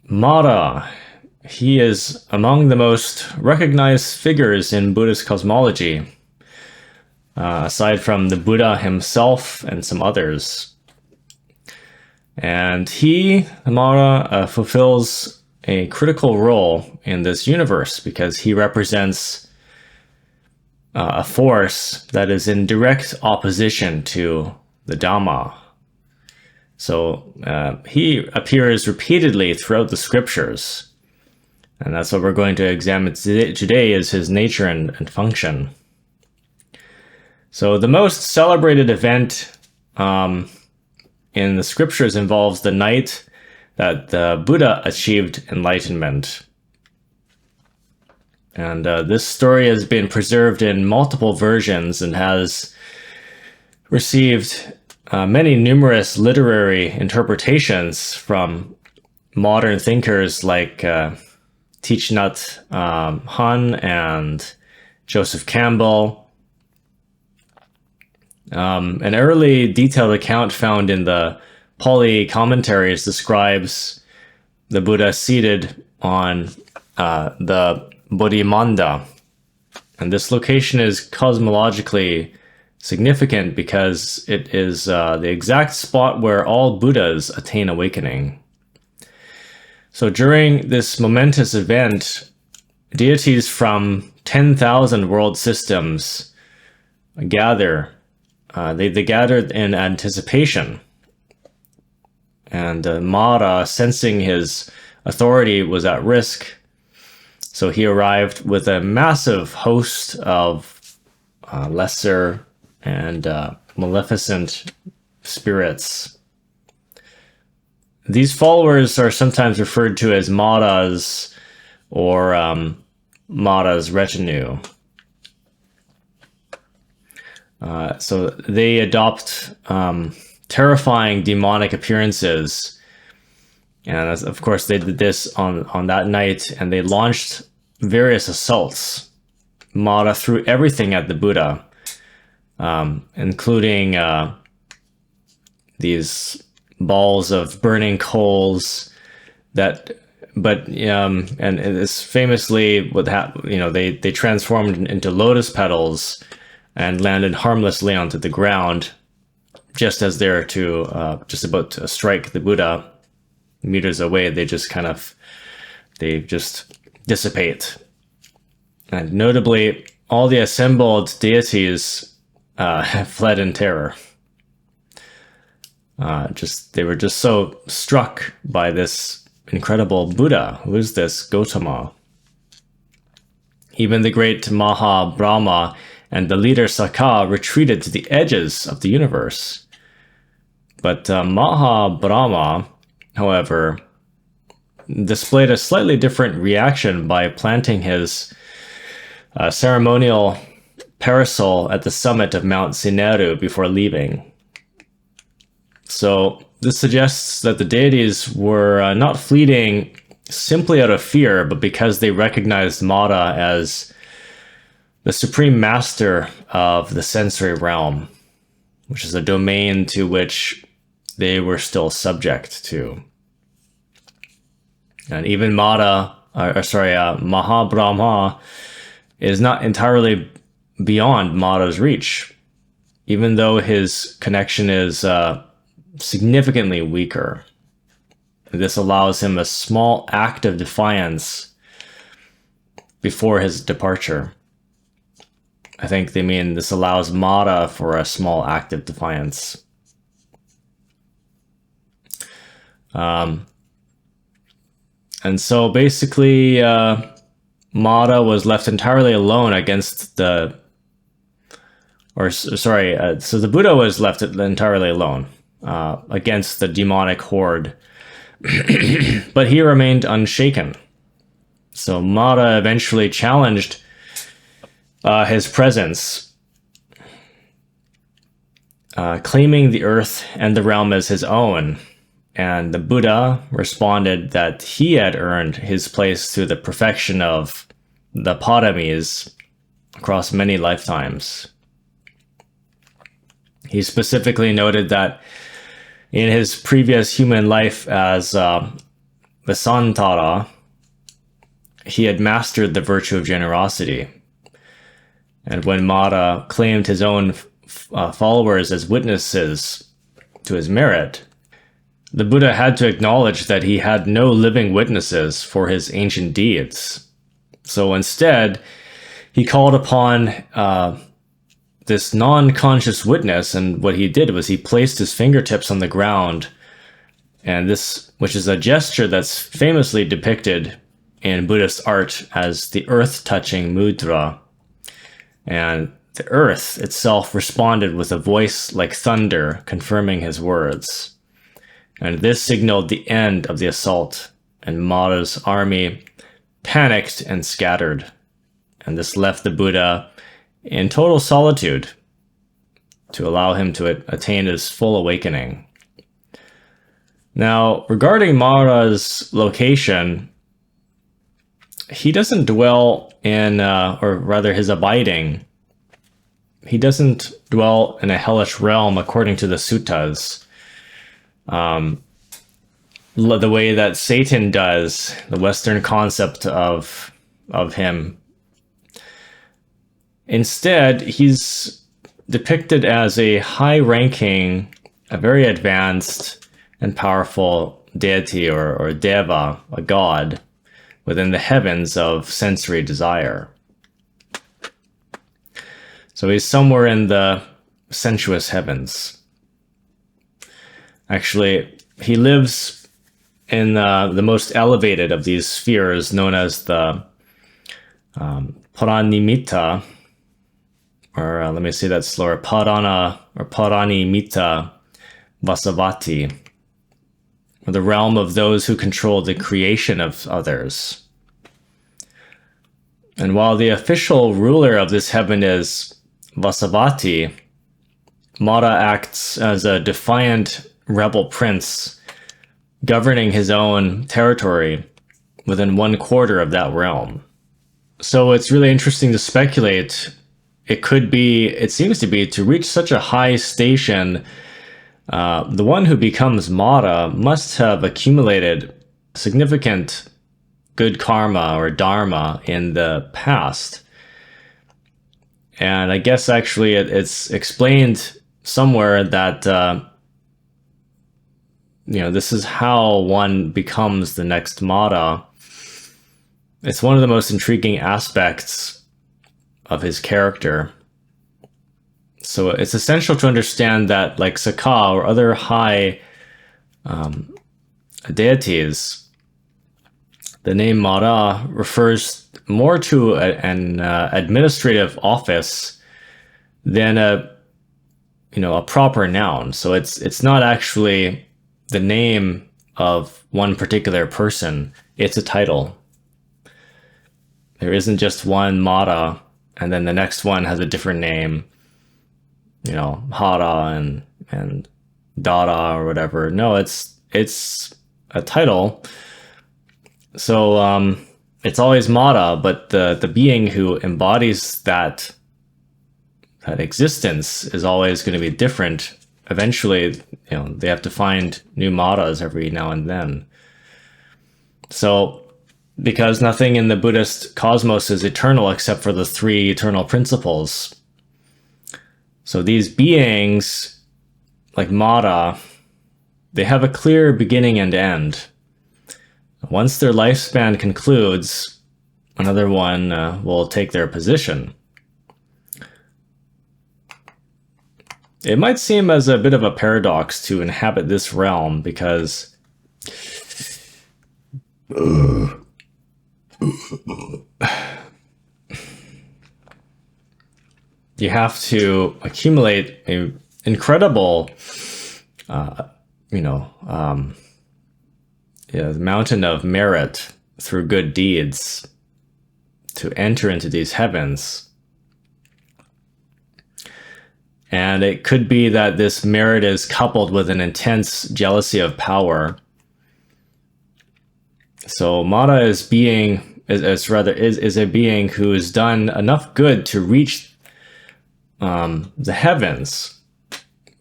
Mara, he is among the most recognized figures in Buddhist cosmology, aside from the Buddha himself and some others. And Mara, fulfills a critical role in this universe because he represents a force that is in direct opposition to the Dhamma. So he appears repeatedly throughout the scriptures, and that's what we're going to examine today is his nature and function. So the most celebrated event in the scriptures involves the night that the Buddha achieved enlightenment. And this story has been preserved in multiple versions and has received many numerous literary interpretations from modern thinkers like Thich Nhat Hanh and Joseph Campbell. An early detailed account found in the Pali commentaries describes the Buddha seated on the Bodhimanda. And this location is cosmologically significant because it is the exact spot where all Buddhas attain awakening. So during this momentous event, deities from 10,000 world systems gather. They gathered in anticipation. And Mara, sensing his authority was at risk, so he arrived with a massive host of lesser and maleficent spirits. These followers are sometimes referred to as Maras or Mara's retinue. So they adopt terrifying demonic appearances. And of course, they did this on that night, and they launched various assaults. Mara threw everything at the Buddha, including these balls of burning coals and it's famously what happened. They transformed into lotus petals and landed harmlessly onto the ground, just as they're just about to strike the Buddha. Meters away, they just dissipate. And notably, all the assembled deities fled in terror. They were just so struck by this incredible Buddha. Who is this Gautama? Even the great Maha Brahma and the leader Sakka retreated to the edges of the universe. But Maha Brahma, however, displayed a slightly different reaction by planting his ceremonial parasol at the summit of Mount Sineru before leaving. So this suggests that the deities were not fleeing simply out of fear, but because they recognized Mara as the supreme master of the sensory realm, which is a domain to which they were still subject to. And even Maha Brahma is not entirely beyond Mara's reach, even though his connection is significantly weaker. This allows him a small act of defiance before his departure. I think they mean this allows Mara for a small act of defiance. And so basically, Mara was left entirely alone against so the Buddha was left entirely alone against the demonic horde, but he remained unshaken. So Mara eventually challenged his presence, claiming the earth and the realm as his own. And the Buddha responded that he had earned his place through the perfection of the paramis across many lifetimes. He specifically noted that in his previous human life as Vasantara, he had mastered the virtue of generosity. And when Mara claimed his own followers as witnesses to his merit, the Buddha had to acknowledge that he had no living witnesses for his ancient deeds. So instead, he called upon this non-conscious witness, and what he did was he placed his fingertips on the ground, and this, which is a gesture that's famously depicted in Buddhist art as the earth-touching mudra. And the earth itself responded with a voice like thunder, confirming his words. And this signaled the end of the assault, and Mara's army panicked and scattered. And this left the Buddha in total solitude to allow him to attain his full awakening. Now, regarding Mara's location, he doesn't dwell in, or rather his abiding, he doesn't dwell in a hellish realm according to the suttas. The way that Satan does, the Western concept of him. Instead, he's depicted as a high-ranking, a very advanced and powerful deity or deva, a god, within the heavens of sensory desire. So he's somewhere in the sensuous heavens. Actually, he lives in the most elevated of these spheres, known as the Paranimitta, or let me say that slower, Parana or Paranimitta Vasavati, or the realm of those who control the creation of others. And while the official ruler of this heaven is Vasavati, Mara acts as a defiant rebel prince, governing his own territory within 1/4 of that realm. So it's really interesting to speculate. It seems to be, to reach such a high station, the one who becomes Mara must have accumulated significant good karma or dharma in the past. And I guess actually it's explained somewhere that this is how one becomes the next Mara. It's one of the most intriguing aspects of his character. So it's essential to understand that, like Sakha or other high deities, the name Mara refers more to an administrative office than a proper noun. So it's not actually the name of one particular person. It's a title. There isn't just one Mara and then the next one has a different name, Hara and Dara or whatever. No, it's a title. So it's always Mara, but the being who embodies that existence is always going to be different. Eventually, they have to find new Maras every now and then. So, because nothing in the Buddhist cosmos is eternal except for the 3 eternal principles. So these beings, like Mara, they have a clear beginning and end. Once their lifespan concludes, another one will take their position. It might seem as a bit of a paradox to inhabit this realm because you have to accumulate an incredible, mountain of merit through good deeds to enter into these heavens. And it could be that this merit is coupled with an intense jealousy of power. So Mara is a being who has done enough good to reach the heavens,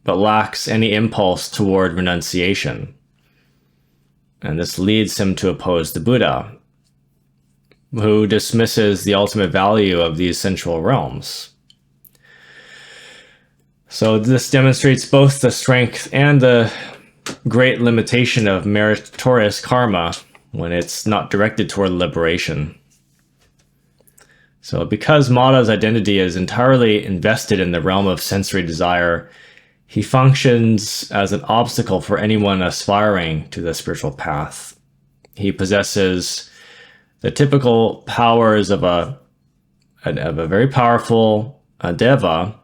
but lacks any impulse toward renunciation. and this leads him to oppose the Buddha, who dismisses the ultimate value of these sensual realms. So this demonstrates both the strength and the great limitation of meritorious karma when it's not directed toward liberation. So because Mata's identity is entirely invested in the realm of sensory desire, he functions as an obstacle for anyone aspiring to the spiritual path. He possesses the typical powers of a very powerful deva,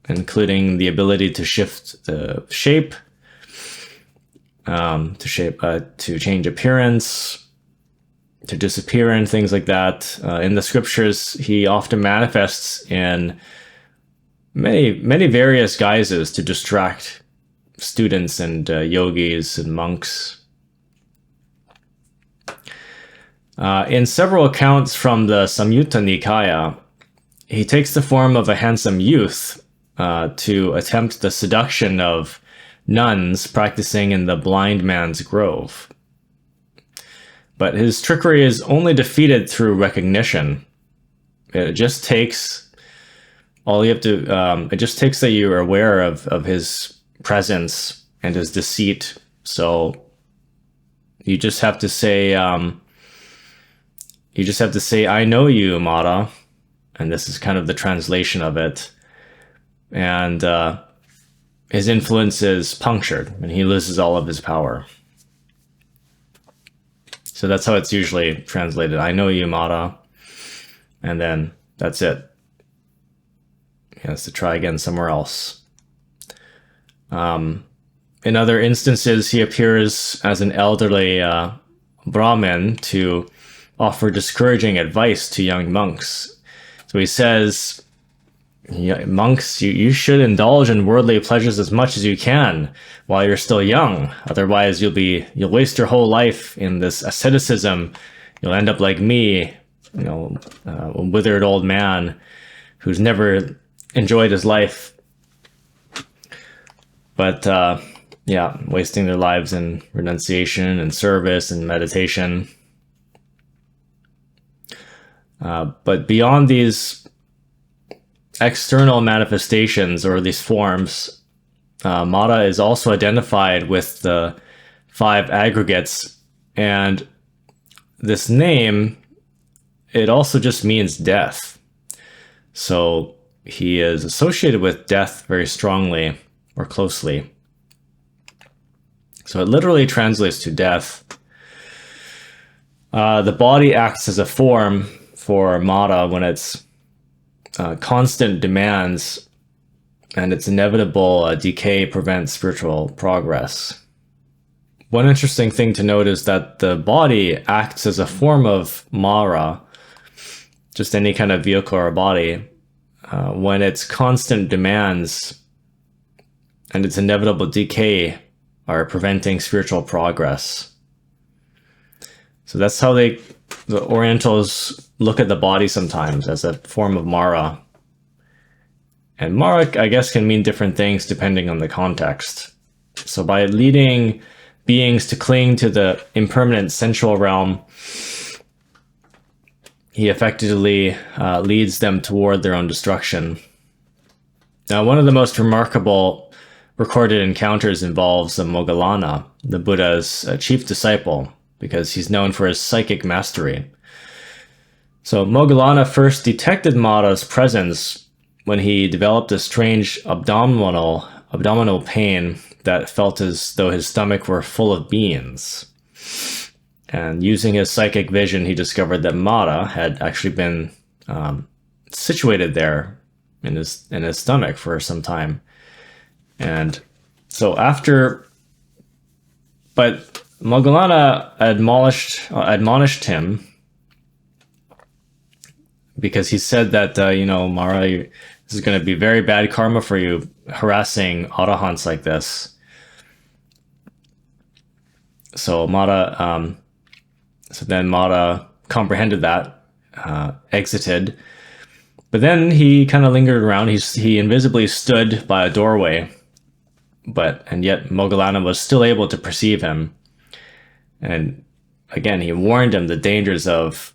including the ability to shift the shape, to change appearance, to disappear, and things like that. In the scriptures, he often manifests in many various guises to distract students and yogis and monks. In several accounts from the Samyutta Nikaya, he takes the form of a handsome youth to attempt the seduction of nuns practicing in the blind man's grove. But his trickery is only defeated through recognition. It just takes it just takes that you are aware of his presence and his deceit. So you just have to say, I know you, Mata. And this is kind of the translation of it. And his influence is punctured and he loses all of his power. So that's how it's usually translated. I know you, Mata. And then that's it. He has to try again somewhere else. In other instances, he appears as an elderly Brahmin to offer discouraging advice to young monks. So he says, monks, you should indulge in worldly pleasures as much as you can while you're still young. Otherwise, you'll waste your whole life in this asceticism. You'll end up like me, a withered old man who's never enjoyed his life, but wasting their lives in renunciation and service and meditation. But beyond these external manifestations or these forms, Mata is also identified with the 5 aggregates, and this name, it also just means death. So he is associated with death very strongly or closely. So it literally translates to death. The body acts as a form for Mata when it's constant demands and its inevitable decay prevents spiritual progress. One interesting thing to note is that the body acts as a form of Mara, just any kind of vehicle or body, when its constant demands and its inevitable decay are preventing spiritual progress. So that's how the Orientals look at the body sometimes, as a form of Mara. And Mara, I guess, can mean different things depending on the context. So by leading beings to cling to the impermanent sensual realm, he effectively leads them toward their own destruction. Now, one of the most remarkable recorded encounters involves Moggallana, the Buddha's chief disciple, because he's known for his psychic mastery. So Moggallana first detected Mata's presence when he developed a strange abdominal pain that felt as though his stomach were full of beans. And using his psychic vision, he discovered that Mata had actually been situated there in his stomach for some time. And so but Moggallana admonished him, because he said that, Mara, this is going to be very bad karma for you, harassing arahants like this. So then Mata comprehended that, exited. But then he kind of lingered around. He invisibly stood by a doorway, and yet Moggallana was still able to perceive him. And again, he warned him the dangers of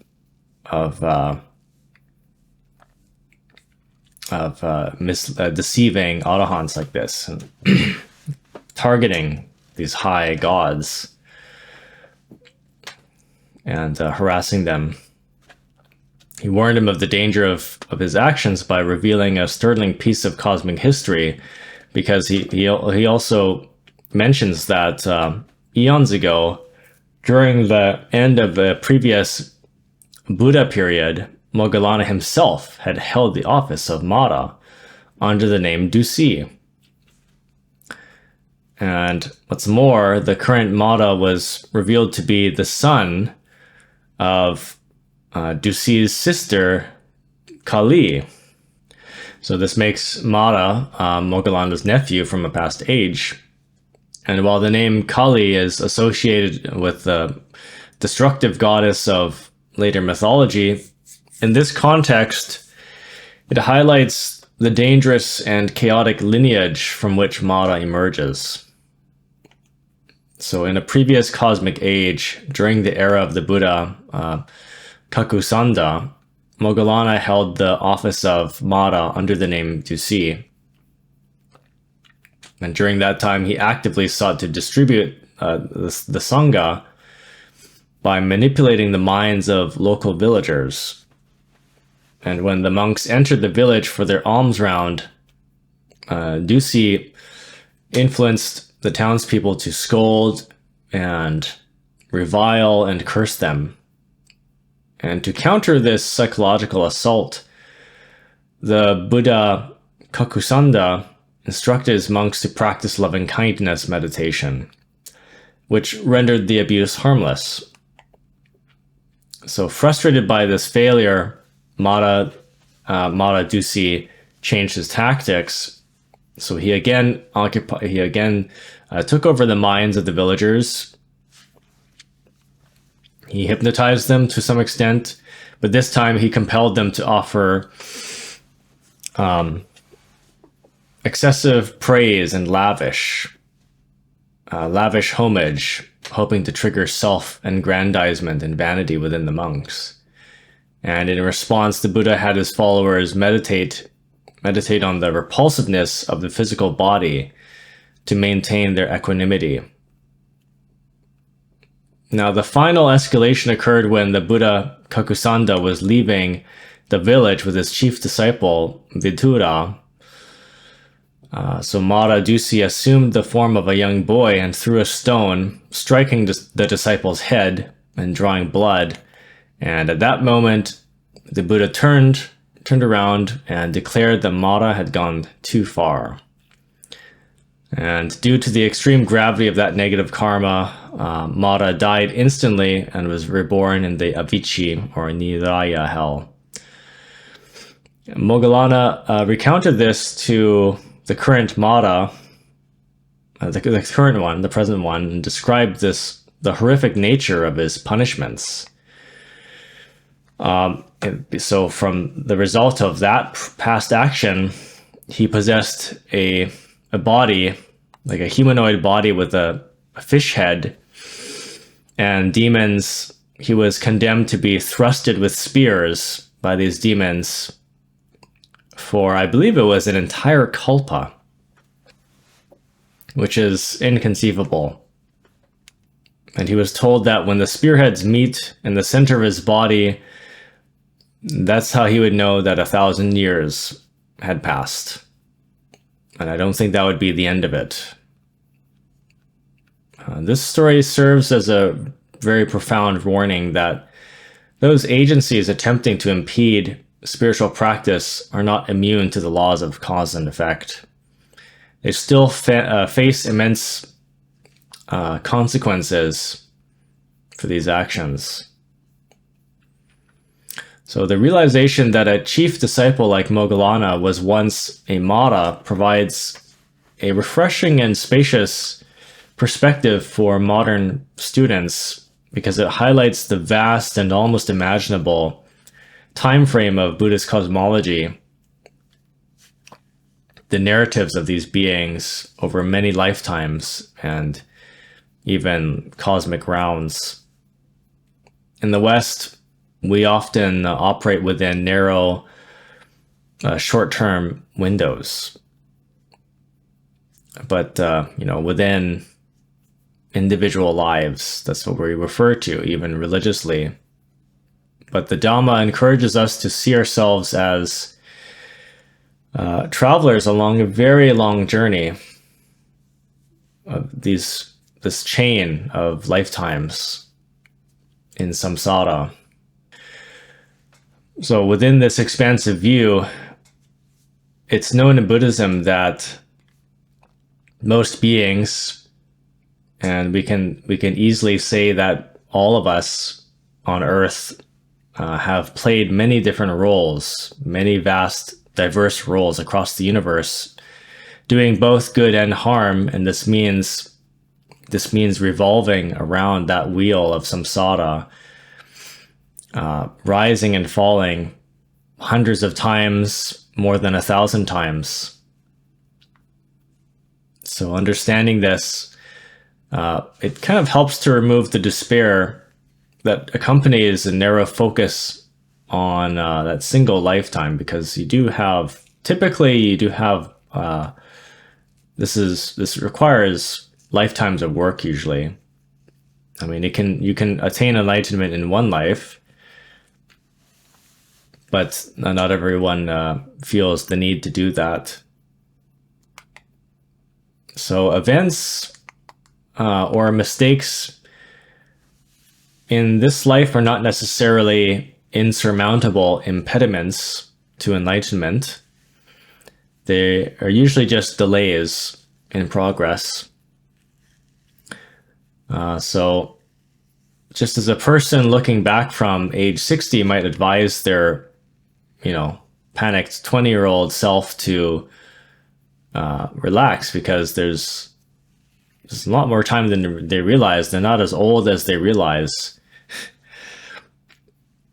deceiving arahants like this, and targeting these high gods and harassing them. He warned him of the danger of his actions by revealing a sterling piece of cosmic history, because he also mentions that eons ago, during the end of the previous Buddha period, Moggallana himself had held the office of Mara under the name Dusi. And what's more, the current Mara was revealed to be the son of Dusi's sister, Kali. So this makes Mara Moggallana's nephew from a past age. And while the name Kali is associated with the destructive goddess of later mythology, in this context, it highlights the dangerous and chaotic lineage from which Mara emerges. So in a previous cosmic age, during the era of the Buddha, Kakusanda, Moggallana held the office of Mara under the name Dusi. And during that time, he actively sought to distribute the Sangha by manipulating the minds of local villagers. And when the monks entered the village for their alms round, Dusi influenced the townspeople to scold and revile and curse them. And to counter this psychological assault, the Buddha Kakusanda instructed his monks to practice loving-kindness meditation, which rendered the abuse harmless. So frustrated by this failure, Mara Dusi changed his tactics. So he again took over the minds of the villagers. He hypnotized them to some extent, but this time he compelled them to offer excessive praise and lavish homage, hoping to trigger self-aggrandizement and vanity within the monks. And in response, the Buddha had his followers meditate on the repulsiveness of the physical body to maintain their equanimity. Now, the final escalation occurred when the Buddha Kakusanda was leaving the village with his chief disciple, Vidura. So Mara Dusi assumed the form of a young boy and threw a stone, striking the disciple's head and drawing blood. And at that moment, the Buddha turned around and declared that Mara had gone too far. And due to the extreme gravity of that negative karma, Mara died instantly and was reborn in the Avicii, or Niraya hell. Moggallana recounted this to the current Mara, the current one, the present one, and described the horrific nature of his punishments. So from the result of that past action, he possessed a body, like a humanoid body with a fish head, and demons. He was condemned to be thrusted with spears by these demons for, I believe it was an entire kalpa, which is inconceivable. And he was told that when the spearheads meet in the center of his body, that's how he would know that 1,000 years had passed. And I don't think that would be the end of it. This story serves as a very profound warning that those agencies attempting to impede spiritual practice are not immune to the laws of cause and effect. They still face immense consequences for these actions. So the realization that a chief disciple like Moggallana was once a Mara provides a refreshing and spacious perspective for modern students, because it highlights the vast and almost imaginable time frame of Buddhist cosmology, the narratives of these beings over many lifetimes, and even cosmic rounds. In the West, we often operate within narrow, short-term windows. But, within individual lives, that's what we refer to, even religiously. But the Dhamma encourages us to see ourselves as travelers along a very long journey of this chain of lifetimes in samsara. So within this expansive view, it's known in Buddhism that most beings, and we can easily say that all of us on Earth have played many different roles, many vast, diverse roles across the universe, doing both good and harm, and this means revolving around that wheel of samsara, rising and falling hundreds of times, more than 1,000 times. So understanding this, it kind of helps to remove the despair that accompanies a narrow focus on that single lifetime, because typically you do have this requires lifetimes of work usually. I mean, you can attain enlightenment in one life, but not everyone feels the need to do that. So events or mistakes in this life are not necessarily insurmountable impediments to enlightenment. They are usually just delays in progress. So just as a person looking back from age 60 might advise their, panicked 20-year-old self to relax, because there's a lot more time than they realize. They're not as old as they realize.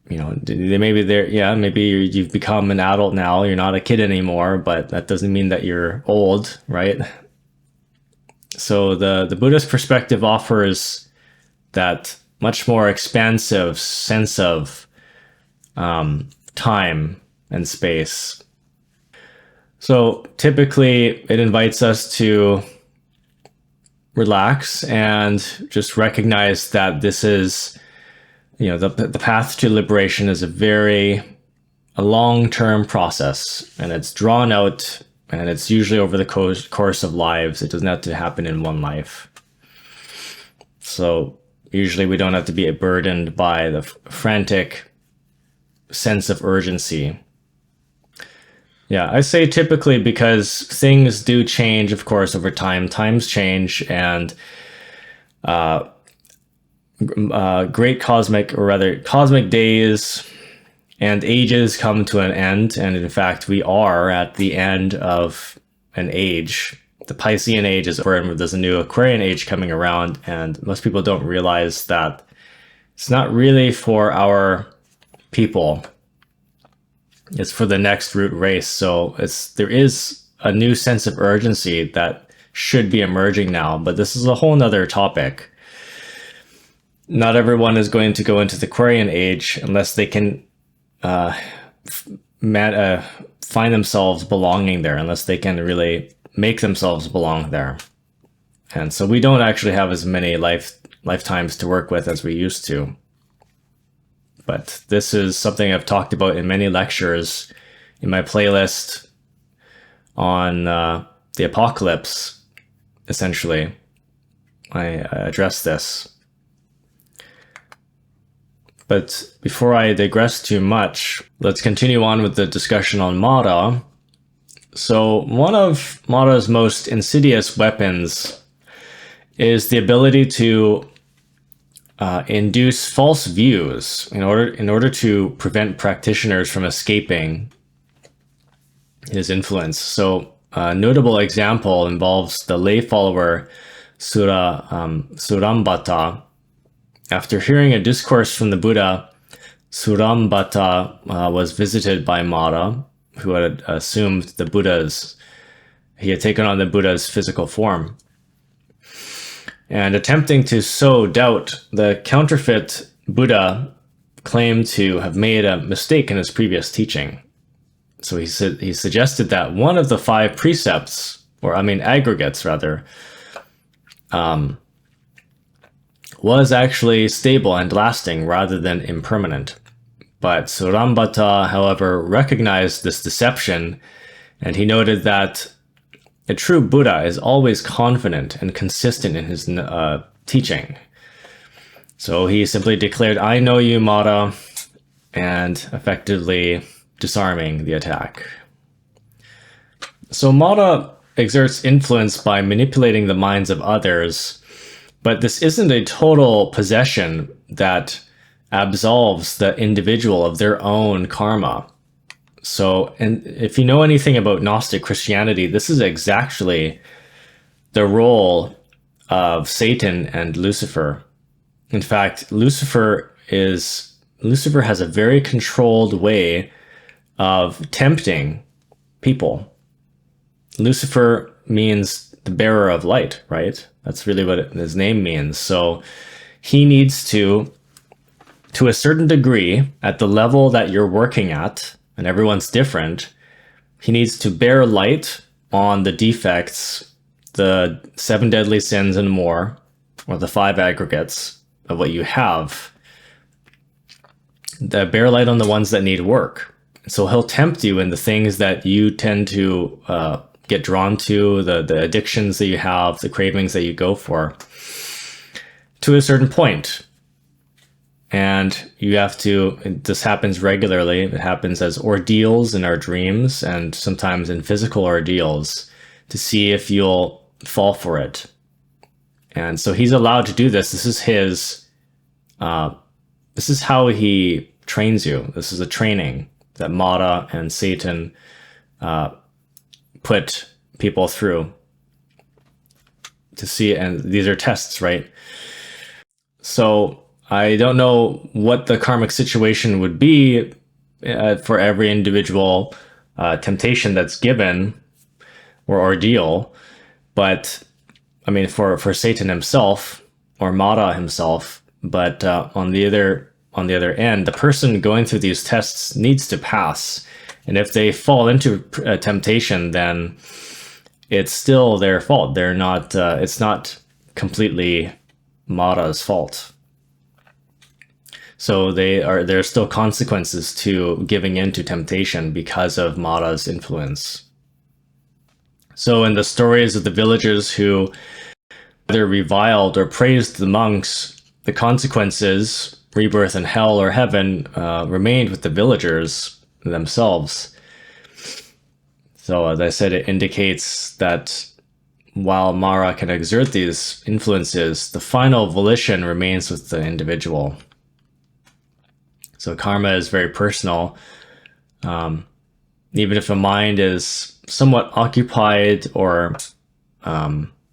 Maybe you've become an adult now. You're not a kid anymore, but that doesn't mean that you're old, right? So the Buddhist perspective offers that much more expansive sense of time and space. So typically it invites us to relax and just recognize that this is, the path to liberation is a long-term process, and it's drawn out, and it's usually over the course of lives. It doesn't have to happen in one life. So usually we don't have to be burdened by the frantic sense of urgency. Yeah, I say typically because things do change, of course, over time. Times change, and great cosmic days and ages come to an end. And in fact, we are at the end of an age. The Piscean age is over, and there's a new Aquarian age coming around. And most people don't realize that it's not really for our people. It's for the next root race. So there is a new sense of urgency that should be emerging now, but this is a whole nother topic. Not everyone is going to go into the Aquarian age unless they can find themselves belonging there, unless they can really make themselves belong there. And so we don't actually have as many lifetimes to work with as we used to. But this is something I've talked about in many lectures in my playlist on the apocalypse. Essentially, I address this. But before I digress too much, let's continue on with the discussion on Mara. So one of Mara's most insidious weapons is the ability to induce false views in order to prevent practitioners from escaping his influence. So a notable example involves the lay follower Surambhata. After hearing a discourse from the Buddha, Surambhata was visited by Mara, who had assumed he had taken on the Buddha's physical form. And attempting to sow doubt, the counterfeit Buddha claimed to have made a mistake in his previous teaching. So he suggested that one of the 5 precepts, or aggregates rather, was actually stable and lasting rather than impermanent. But Surambata, however, recognized this deception, and he noted that a true Buddha is always confident and consistent in his teaching. So he simply declared, "I know you, Mara," and effectively disarming the attack. So Mara exerts influence by manipulating the minds of others, but this isn't a total possession that absolves the individual of their own karma. So, and if you know anything about Gnostic Christianity, this is exactly the role of Satan and Lucifer. In fact, Lucifer has a very controlled way of tempting people. Lucifer means the bearer of light, right? That's really what his name means. So he needs to a certain degree, at the level that you're working at, and everyone's different, he needs to bear light on the defects, the 7 deadly sins and more, or the 5 aggregates of what you have. Bear light on the ones that need work. So he'll tempt you in the things that you tend to get drawn to, the addictions that you have, the cravings that you go for, to a certain point. And you have to, this happens regularly. It happens as ordeals in our dreams and sometimes in physical ordeals to see if you'll fall for it. And so he's allowed to do this. This is how he trains you. This is a training that Mara and Satan put people through to see. And these are tests, right? So I don't know what the karmic situation would be for every individual temptation that's given or ordeal, but I mean for Satan himself or Mara himself. But on the other end, the person going through these tests needs to pass, and if they fall into temptation, then it's still their fault. They're not. It's not completely Mara's fault. So there's still consequences to giving in to temptation because of Mara's influence. So in the stories of the villagers who either reviled or praised the monks, the consequences, rebirth in hell or heaven, remained with the villagers themselves. So as I said, it indicates that while Mara can exert these influences, the final volition remains with the individual. So karma is very personal. Even if a mind is somewhat occupied or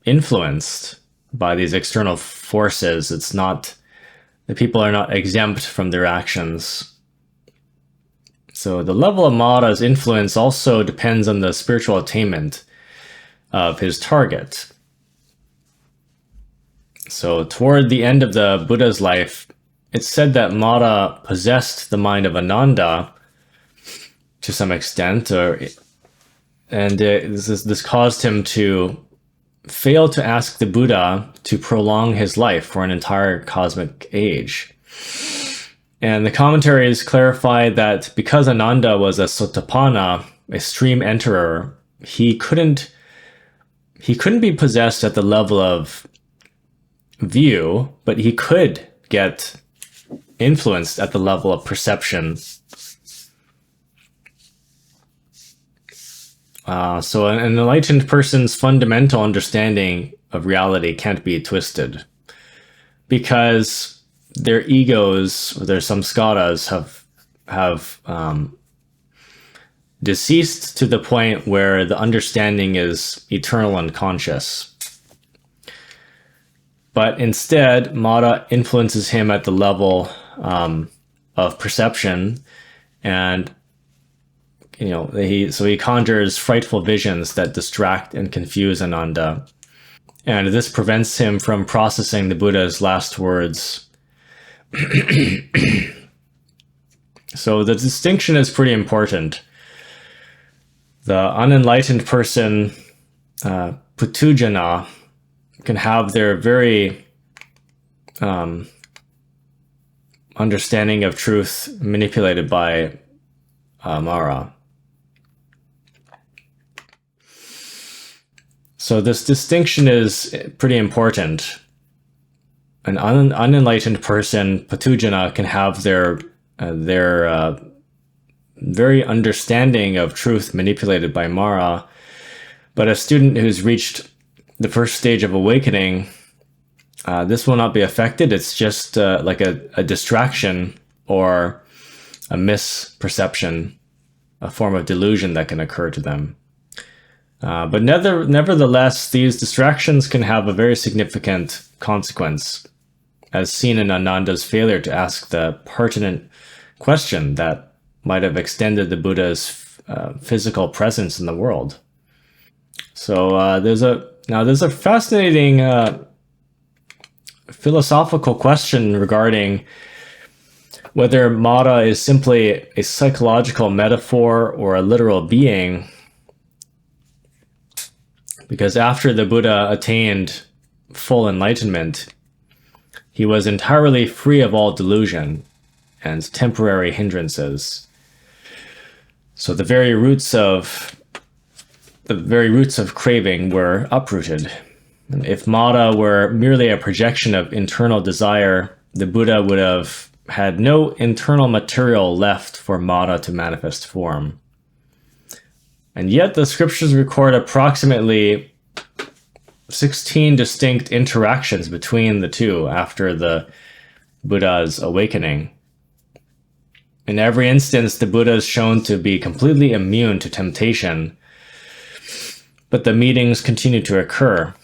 influenced by these external forces, it's not, the people are not exempt from their actions. So the level of Mara's influence also depends on the spiritual attainment of his target. So toward the end of the Buddha's life, it's said that Mara possessed the mind of Ananda to some extent, and this caused him to fail to ask the Buddha to prolong his life for an entire cosmic age. And the commentaries clarify that because Ananda was a Sotapanna, a stream enterer, he couldn't be possessed at the level of view, but he could get influenced at the level of perception. So an enlightened person's fundamental understanding of reality can't be twisted because their egos, or their samskaras, have deceased to the point where the understanding is eternal and conscious. But instead, Mara influences him at the level of perception, and he conjures frightful visions that distract and confuse Ananda. and this prevents him from processing the Buddha's last words. So the distinction is pretty important. The unenlightened person, Putujana, can have their very understanding of truth manipulated by Mara. So this distinction is pretty important. An unenlightened person, Putujana, can have their very understanding of truth manipulated by Mara, but a student who's reached the first stage of awakening, this will not be affected. It's just like a distraction or a misperception, a form of delusion that can occur to them. But nevertheless, these distractions can have a very significant consequence, as seen in Ananda's failure to ask the pertinent question that might have extended the Buddha's physical presence in the world. So there's a fascinating philosophical question regarding whether Mara is simply a psychological metaphor or a literal being. Because after the Buddha attained full enlightenment, he was entirely free of all delusion and temporary hindrances. So the very roots of craving were uprooted. And if Mara were merely a projection of internal desire, the Buddha would have had no internal material left for Mara to manifest form. And yet the scriptures record approximately 16 distinct interactions between the two after the Buddha's awakening. In every instance, the Buddha is shown to be completely immune to temptation, but the meetings continue to occur.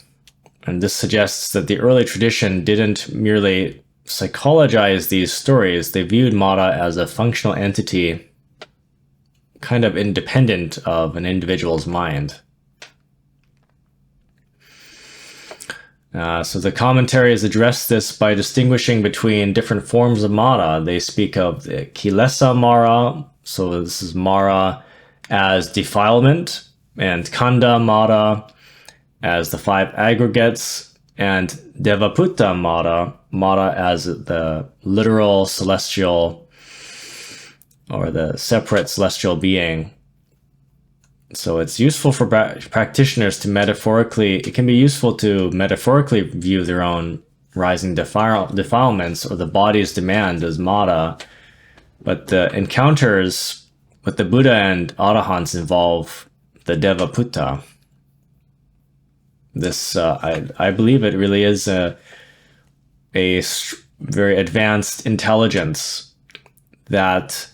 And this suggests that the early tradition didn't merely psychologize these stories, they viewed Mara as a functional entity, kind of independent of an individual's mind. So the commentaries address this by distinguishing between different forms of Mara. They speak of the Kilesa Mara, so this is Mara as defilement, and Kanda Mara as the 5 aggregates, and Devaputta Mara as the literal celestial or the separate celestial being. So it's useful for practitioners to it can be useful to metaphorically view their own rising defilements or the body's demand as Mara, but the encounters with the Buddha and Arahants involve the Devaputta. This, I believe it really is a very advanced intelligence that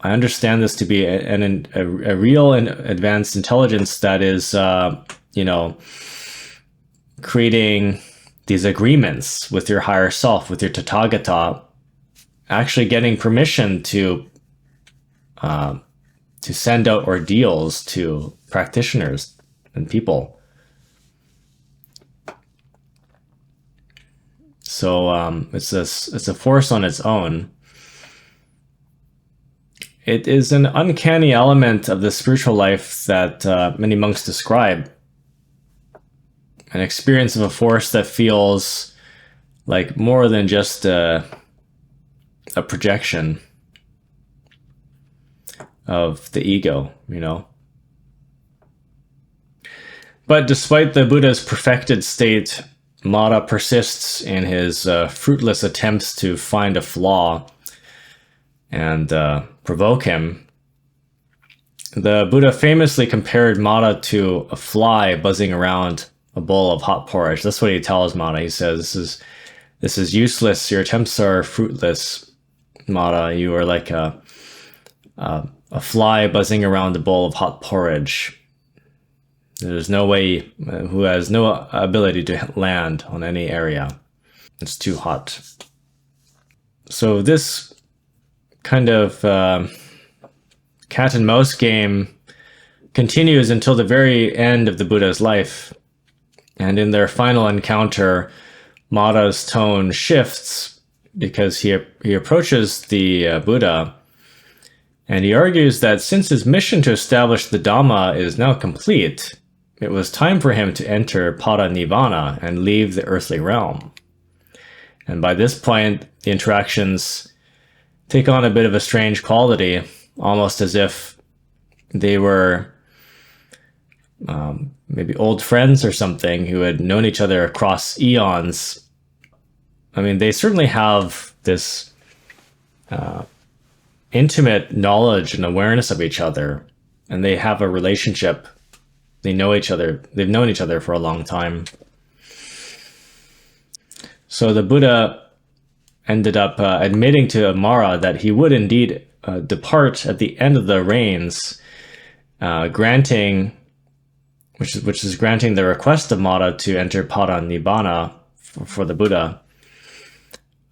I understand this to be a real and advanced intelligence that is, creating these agreements with your higher self, with your Tathagata, actually getting permission to send out ordeals to practitioners and people. So it's a force on its own. It is an uncanny element of the spiritual life that many monks describe. An experience of a force that feels like more than just a projection of the ego, But despite the Buddha's perfected state, Mara persists in his fruitless attempts to find a flaw and provoke him. The Buddha famously compared Mara to a fly buzzing around a bowl of hot porridge. That's what he tells Mara. He says, this is useless. Your attempts are fruitless, Mara. You are like a fly buzzing around a bowl of hot porridge. There's no way, who has no ability to land on any area. It's too hot. So this kind of cat and mouse game continues until the very end of the Buddha's life. And in their final encounter, Mara's tone shifts because he approaches the Buddha, and he argues that since his mission to establish the Dhamma is now complete, it was time for him to enter Paranibbana and leave the earthly realm. And by this point, the interactions take on a bit of a strange quality, almost as if they were maybe old friends or something who had known each other across eons. I mean, they certainly have this intimate knowledge and awareness of each other, and they have a relationship. They know each other. They've known each other for a long time. So the Buddha ended up admitting to Mara that he would indeed depart at the end of the reigns, granting, which is granting the request of Mara to enter Paranibbana for the Buddha.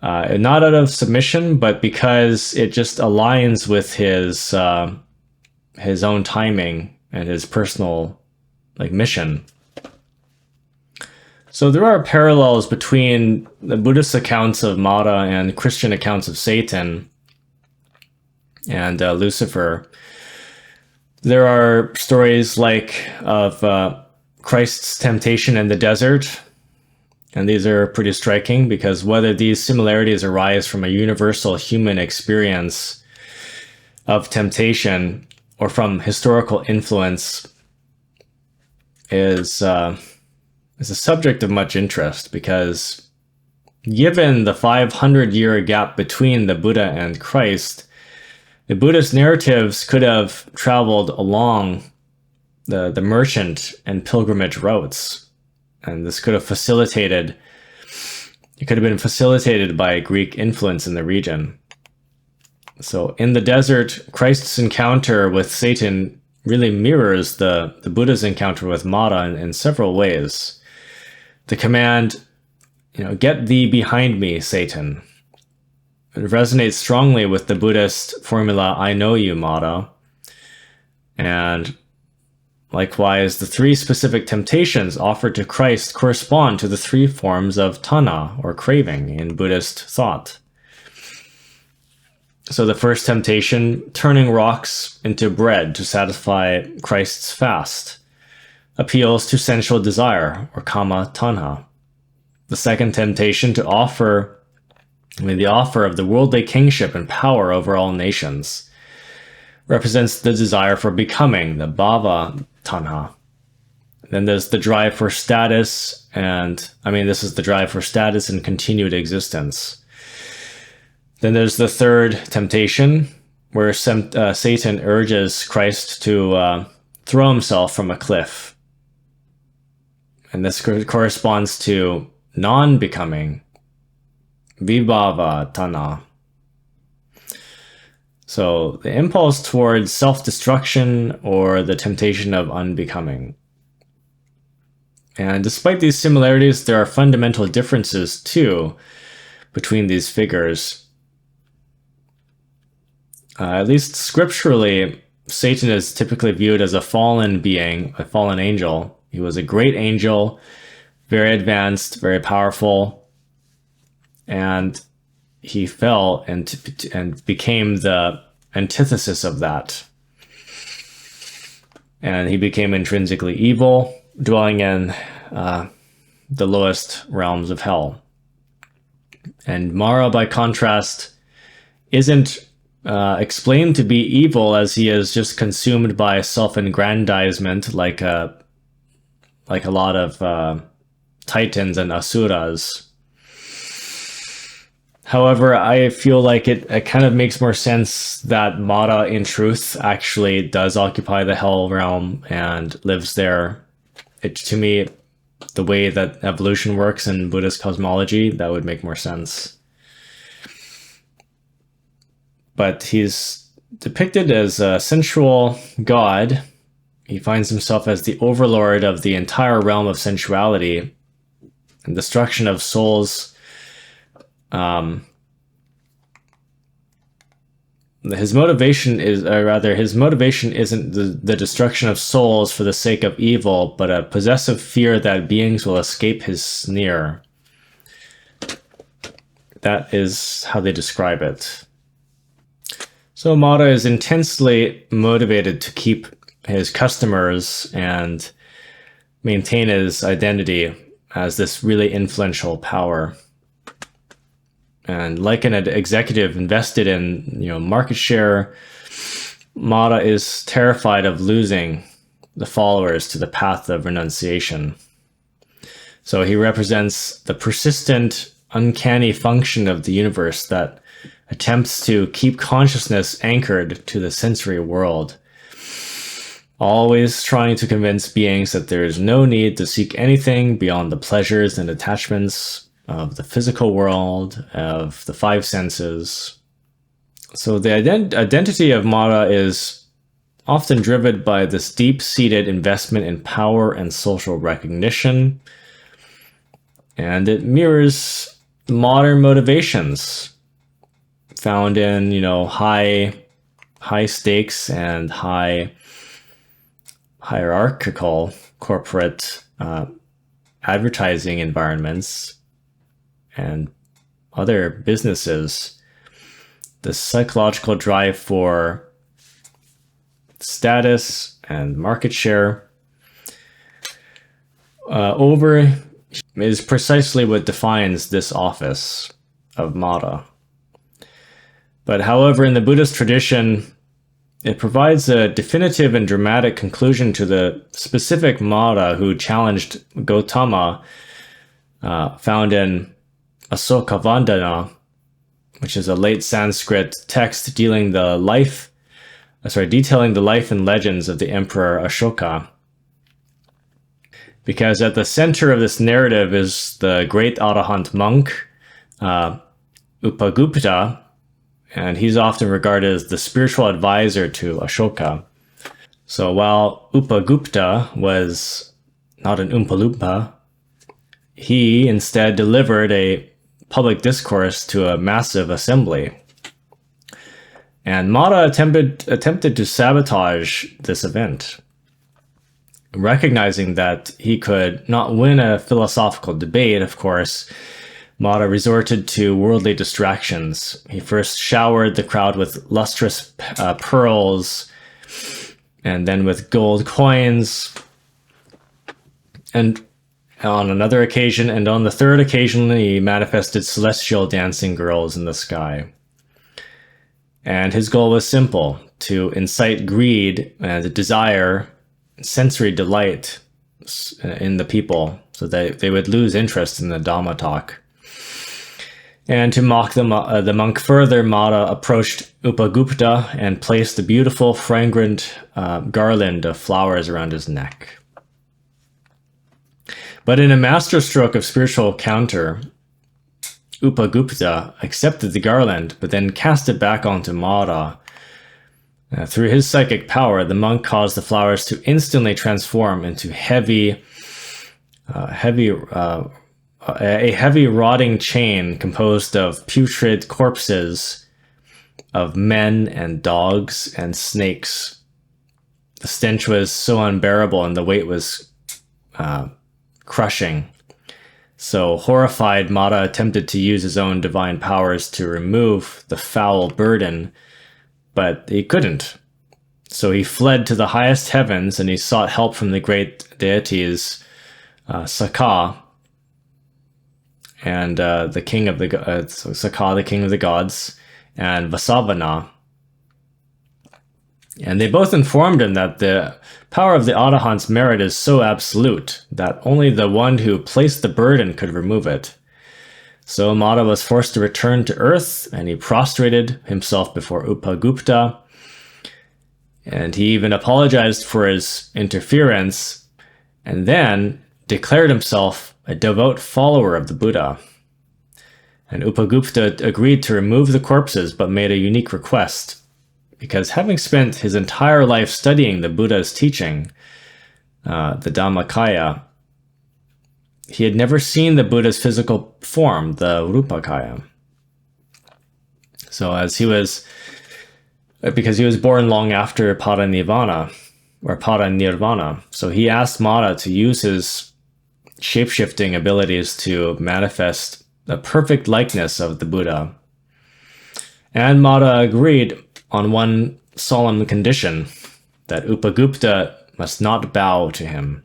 Not out of submission, but because it just aligns with his own timing and his personal mission. So there are parallels between the Buddhist accounts of Mara and Christian accounts of Satan and Lucifer. There are stories of Christ's temptation in the desert, and these are pretty striking because whether these similarities arise from a universal human experience of temptation or from historical influence is a subject of much interest, because given the 500-year gap between the Buddha and Christ, the Buddhist narratives could have traveled along the merchant and pilgrimage routes, and this could have facilitated, it could have been facilitated by Greek influence in the region. So in the desert, Christ's encounter with Satan really mirrors the Buddha's encounter with Mara in several ways. The command, get thee behind me, Satan. It resonates strongly with the Buddhist formula, I know you, Mara. And likewise, the three specific temptations offered to Christ correspond to the three forms of tanha, or craving, in Buddhist thought. So the first temptation, turning rocks into bread to satisfy Christ's fast, appeals to sensual desire, or kama tanha. The second temptation, the offer of the worldly kingship and power over all nations, represents the desire for becoming, the bhava tanha. Then there's the drive for status, this is the drive for status and continued existence. Then there's the third temptation, where Satan urges Christ to throw himself from a cliff. And this corresponds to non-becoming, vibhava tanha. So the impulse towards self-destruction or the temptation of unbecoming. And despite these similarities, there are fundamental differences too between these figures. At least scripturally, Satan is typically viewed as a fallen being, a fallen angel. He was a great angel, very advanced, very powerful, and he fell and became the antithesis of that. And he became intrinsically evil, dwelling in the lowest realms of hell. And Mara, by contrast, isn't explained to be evil, as he is just consumed by self-aggrandizement, like a lot of titans and asuras. However, I feel like it kind of makes more sense that Mara, in truth, actually does occupy the hell realm and lives there. To me, the way that evolution works in Buddhist cosmology, that would make more sense. But he's depicted as a sensual god. He finds himself as the overlord of the entire realm of sensuality and destruction of souls. his motivation is, or rather, his motivation isn't the destruction of souls for the sake of evil, but a possessive fear that beings will escape his sneer. That is how they describe it. So Mata is intensely motivated to keep his customers and maintain his identity as this really influential power. And like an executive invested in, market share, Mata is terrified of losing the followers to the path of renunciation. So he represents the persistent, uncanny function of the universe that attempts to keep consciousness anchored to the sensory world, always trying to convince beings that there is no need to seek anything beyond the pleasures and attachments of the physical world, of the five senses. So the identity of Mata is often driven by this deep-seated investment in power and social recognition, and it mirrors modern motivations found in, high stakes and high hierarchical corporate advertising environments and other businesses. The psychological drive for status and market share over is precisely what defines this office of Mata. But however, in the Buddhist tradition, it provides a definitive and dramatic conclusion to the specific Mata who challenged Gautama, found in Asokavandana, which is a late Sanskrit text detailing the life and legends of the Emperor Ashoka. Because at the center of this narrative is the great Arahant monk, Upagupta, and he's often regarded as the spiritual advisor to Ashoka. So while Upagupta was not an Oompa Loompa, he instead delivered a public discourse to a massive assembly. And Mata attempted to sabotage this event, recognizing that he could not win a philosophical debate. Of course, Mata resorted to worldly distractions. He first showered the crowd with lustrous pearls, and then with gold coins. And on another occasion, and on the third occasion, he manifested celestial dancing girls in the sky. And his goal was simple: to incite greed and desire, sensory delight in the people, so that they would lose interest in the Dhamma talk. And to mock the monk further, Mata approached Upagupta and placed a beautiful, fragrant garland of flowers around his neck. But in a masterstroke of spiritual counter, Upagupta accepted the garland, but then cast it back onto Mata. Through his psychic power, the monk caused the flowers to instantly transform into a heavy rotting chain composed of putrid corpses of men and dogs and snakes. The stench was so unbearable and the weight was crushing. So horrified, Mata attempted to use his own divine powers to remove the foul burden, but he couldn't. So he fled to the highest heavens and he sought help from the great deities Sakha, and the king of the Sakha, the king of the gods, and Vasavana. And they both informed him that the power of the Arahant's merit is so absolute that only the one who placed the burden could remove it. So Mata was forced to return to earth, and he prostrated himself before Upagupta, and he even apologized for his interference, and then declared himself a devout follower of the Buddha. And Upagupta agreed to remove the corpses, but made a unique request, because having spent his entire life studying the Buddha's teaching, the Dhammakaya, he had never seen the Buddha's physical form, the Rupakaya. So as he was because he was born long after Parinirvana, or Parinirvana. So he asked Mara to use his shape-shifting abilities to manifest a perfect likeness of the Buddha. And Mara agreed on one solemn condition, that Upagupta must not bow to him,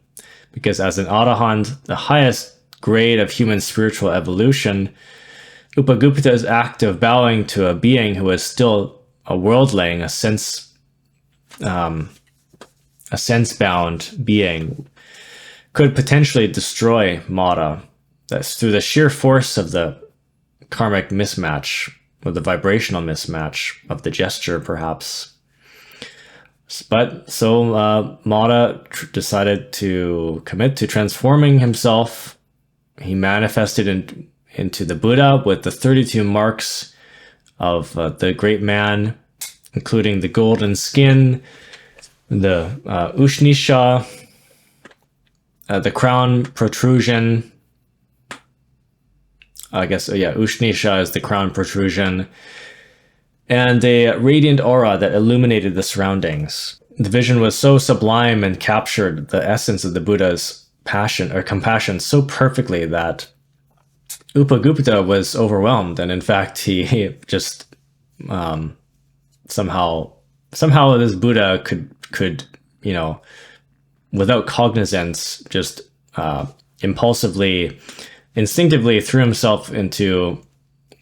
because as an arahant, the highest grade of human spiritual evolution, Upagupta's act of bowing to a being who is still a worldling, a sense-bound being, could potentially destroy Mara. That's through the sheer force of the karmic mismatch, or the vibrational mismatch of the gesture, perhaps. But so Mara decided to commit to transforming himself. He manifested into the Buddha with the 32 marks of the great man, including the golden skin, the Ushnisha, the crown protrusion. I guess, yeah, Ushnisha is the crown protrusion, and a radiant aura that illuminated the surroundings. The vision was so sublime and captured the essence of the Buddha's passion or compassion so perfectly that Upagupta was overwhelmed, and in fact, he just somehow this Buddha could without cognizance, just instinctively threw himself into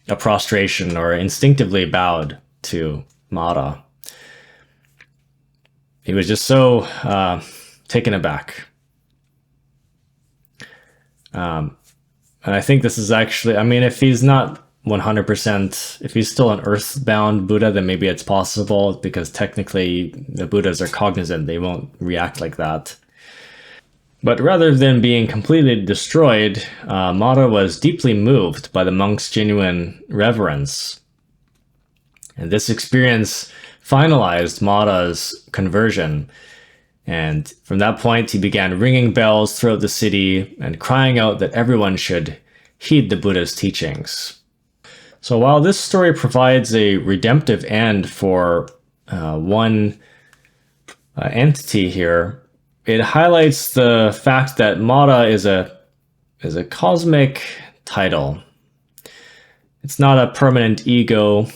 a prostration, or instinctively bowed to Mara. He was just so taken aback. And I think this is actually, I mean, if he's not 100%, if he's still an earthbound Buddha, then maybe it's possible, because technically the Buddhas are cognizant. They won't react like that. But rather than being completely destroyed, Mara was deeply moved by the monk's genuine reverence. And this experience finalized Mara's conversion. And from that point, he began ringing bells throughout the city and crying out that everyone should heed the Buddha's teachings. So while this story provides a redemptive end for one entity here, it highlights the fact that Mara is a cosmic title. It's not a permanent ego,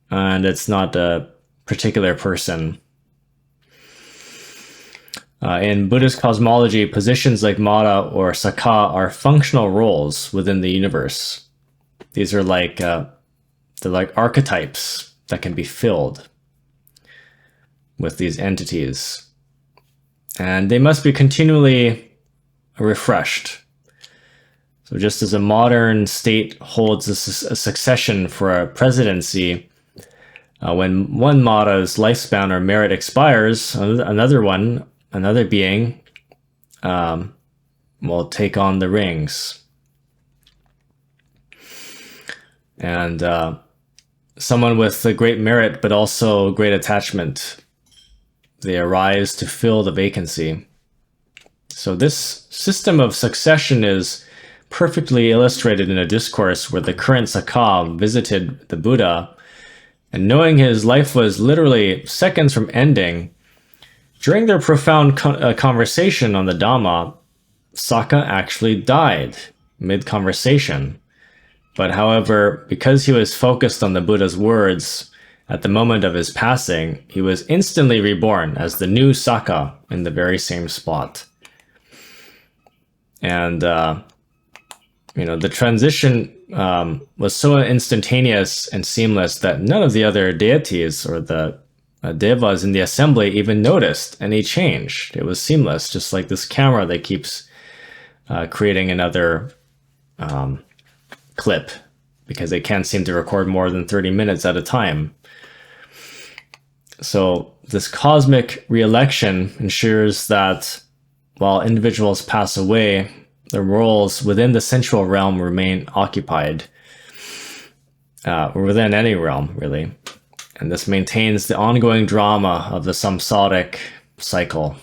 and it's not a particular person. In Buddhist cosmology, positions like Mara or Sakha are functional roles within the universe. These are they're like archetypes that can be filled with these entities. And they must be continually refreshed. So just as a modern state holds a succession for a presidency, when one Mara's lifespan or merit expires, another being will take on the rings. And someone with a great merit, but also great attachment, they arise to fill the vacancy. So this system of succession is perfectly illustrated in a discourse where the current Sakha visited the Buddha, and knowing his life was literally seconds from ending, during their profound conversation on the Dhamma, Sakha actually died mid-conversation. But however, because he was focused on the Buddha's words, at the moment of his passing, he was instantly reborn as the new Sakha in the very same spot. And, the transition was so instantaneous and seamless that none of the other deities or the devas in the assembly even noticed any change. It was seamless, just like this camera that keeps creating another clip, because they can't seem to record more than 30 minutes at a time. So this cosmic re-election ensures that while individuals pass away, their roles within the sensual realm remain occupied, or within any realm, really. And this maintains the ongoing drama of the samsaric cycle.